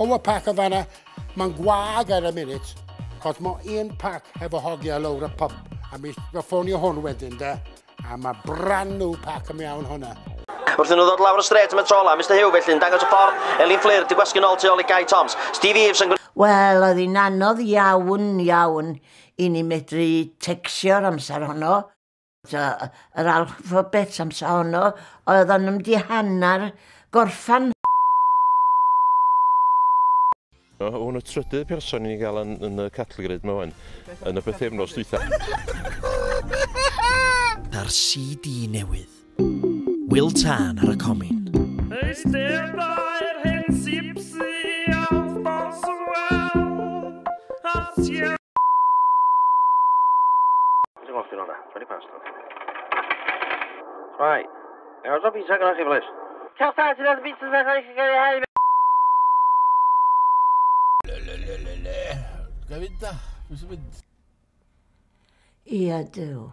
power pack o fanna, mae'n gwag ar y munud, cos mae un pack hefo hogia lawr y pub, a mi ffonio hwn wedyn, da, a mae brand new pack yn mewn hwnna. Wrth nhw ddod lawr y stret am y trola, Mr Hugh felly'n dangos y ffordd, Elin Fflir di gwasgu'n ôl tu ôl i Guy Toms. Steve Eves yn... Wel, oedd hi'n anodd iawn i ni medru tecsio'r amser honno. Yr alffabet amser honno, oedd o'n ymdi hannar gorffan. Hwn y trydydd person i gael yn y categorid yma wan, yn y bythefnos dwytha. Ar CD newydd, Will Tan ar y comin. Right, how's up pizza gyda chi please? Cael ffat yn o'r pizza sy'n cael ei hau. Gafyd da, bwys y mynd. Ia, dyw.